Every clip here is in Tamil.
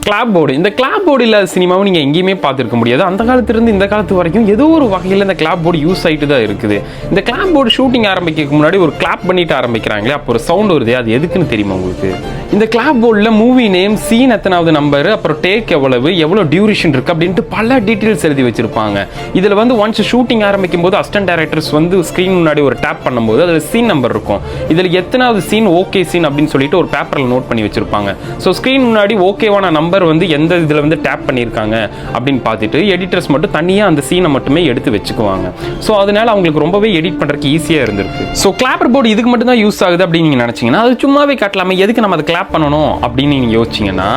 Clap board. இந்த கிளாப் போர்டு இல்லாத சினிமாவும் நீங்கள் எங்கேயுமே பார்த்துருக்க முடியாது. அந்த காலத்திலிருந்து இந்த காலத்து வரைக்கும் ஏதோ ஒரு வகையில் இந்த கிளாப் போர்டு யூஸ் ஆகிட்டு தான் இருக்குது. இந்த கிளாப் போர்டு ஷூட்டிங் ஆரம்பிக்கிறதுக்கு முன்னாடி ஒரு கிளாப் பண்ணிட்டு ஆரம்பிக்கிறாங்களே, அப்போ ஒரு சவுண்ட் வருது, அது எதுக்குன்னு தெரியுமா உங்களுக்கு? இந்த கிளாப் போர்டில் மூவி நேம், சீன் எத்தனாவது நம்பர், அப்புறம் டேக் எவ்வளோ டியூரேஷன் இருக்குது அப்படின்ட்டு பல டீட்டெயில்ஸ் எழுதி வச்சிருப்பாங்க. இதில் வந்து ஒன்ஸ் ஷூட்டிங் ஆரம்பிக்கும் போது அசிஸ்டன்ட் டைரக்டர்ஸ் வந்து ஸ்க்ரீன் முன்னாடி ஒரு டேப் பண்ணும்போது அதில் சீன் நம்பர் இருக்கும். இதில் எத்தனாவது சீன் ஓகே சீன் அப்படின்னு சொல்லிட்டு ஒரு பேப்பரில் நோட் பண்ணி வச்சிருப்பாங்க. ஸோ ஸ்க்ரீன் முன்னாடி ஓகேவான நம்பர் வந்து எந்த இதில் வந்து டேப் பண்ணியிருக்காங்க அப்படின்னு பார்த்துட்டு எடிட்டர்ஸ் மட்டும் தனியாக அந்த சீனை மட்டுமே எடுத்து வச்சுக்குவாங்க. ஸோ அதனால அவங்களுக்கு ரொம்பவே எடிட் பண்ணுறதுக்கு ஈஸியாக இருந்திருக்கு. ஸோ கிளாப்பர் போர்டு இதுக்கு மட்டும் தான் யூஸ் ஆகுது அப்படின்னு நீங்கள் நினச்சிங்கன்னா அது சும்மாவே காட்டலாமே, எதுக்கு நம்ம அதை கிளாப் பண்ணணும் அப்படின்னு நீங்கள் யோசிச்சிங்கன்னா,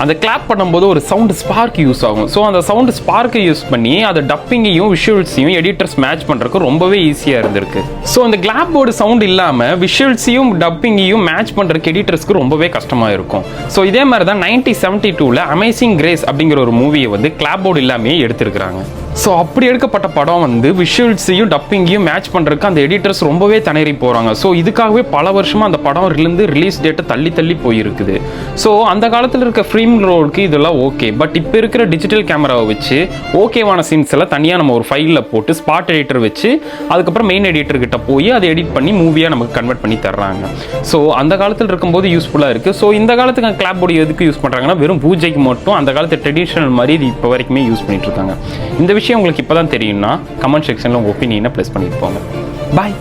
அந்த கிளாப் பண்ணும்போது ஒரு சவுண்ட் ஸ்பார்க் யூஸ் ஆகும். ஸோ அந்த சவுண்ட் ஸ்பார்க்கை யூஸ் பண்ணி அதை டப்பிங்கையும் விஷுவல்ஸையும் எடிட்டர்ஸ் மேட்ச் பண்ணுறதுக்கு ரொம்பவே ஈஸியாக இருந்திருக்கு. ஸோ அந்த கிளாப் போர்டு சவுண்ட் இல்லாமல் விஷுவல்ஸையும் டப்பிங்கையும் மேட்ச் பண்ணுறதுக்கு எடிட்டர்ஸ்க்கு ரொம்பவே கஷ்டமாக இருக்கும். ஸோ இதே மாதிரி தான் 1972 அமேசிங் கிரேஸ் அப்படிங்கிற ஒரு மூவியை வந்து கிளாப் போர்டு இல்லாமே எடுத்திருக்கிறாங்க. ஸோ அப்படி எடுக்கப்பட்ட படம் வந்து விஷுவல்ஸையும் டப்பிங்கையும் மேட்ச் பண்ணுறதுக்கு அந்த எடிட்டர்ஸ் ரொம்பவே திணறி போகிறாங்க. ஸோ இதுக்காகவே பல வருஷமாக அந்த படம் ரிலீஸ் டேட்டை தள்ளி போயிருக்குது. ஸோ அந்த காலத்தில் இருக்க ஃபிலிம் ரோலுக்கு இதெல்லாம் ஓகே. பட் இப்போ இருக்கிற டிஜிட்டல் கேமராவை வச்சு ஓகேவான சீன்ஸ் எல்லாம் தனியாக நம்ம ஒரு ஃபைலில் போட்டு ஸ்பாட் எடிட்டர் வச்சு அதுக்கப்புறம் மெயின் எடிட்டர் கிட்ட போய் அதை எடிட் பண்ணி மூவியாக நமக்கு கன்வெர்ட் பண்ணி தர்றாங்க. ஸோ அந்த காலத்தில் இருக்கும்போது யூஸ்ஃபுல்லாக இருக்குது. ஸோ இந்த காலத்துக்கு கிளாப் போர்டு எதுக்கு யூஸ் பண்ணுறாங்கன்னா வெறும் பூஜைக்கு மட்டும் அந்த காலத்து ட்ரெடிஷனல் மாதிரி இது இப்போ வரைக்குமே யூஸ் பண்ணிட்டு இருக்காங்க. இந்த விஷயம் உங்களுக்கு இப்போ தான் தெரியும்னா கமெண்ட் செக்ஷனில் உங்கள் ஒப்பீனியனை ப்ளேஸ் பண்ணிட்டு போங்க. பாய்.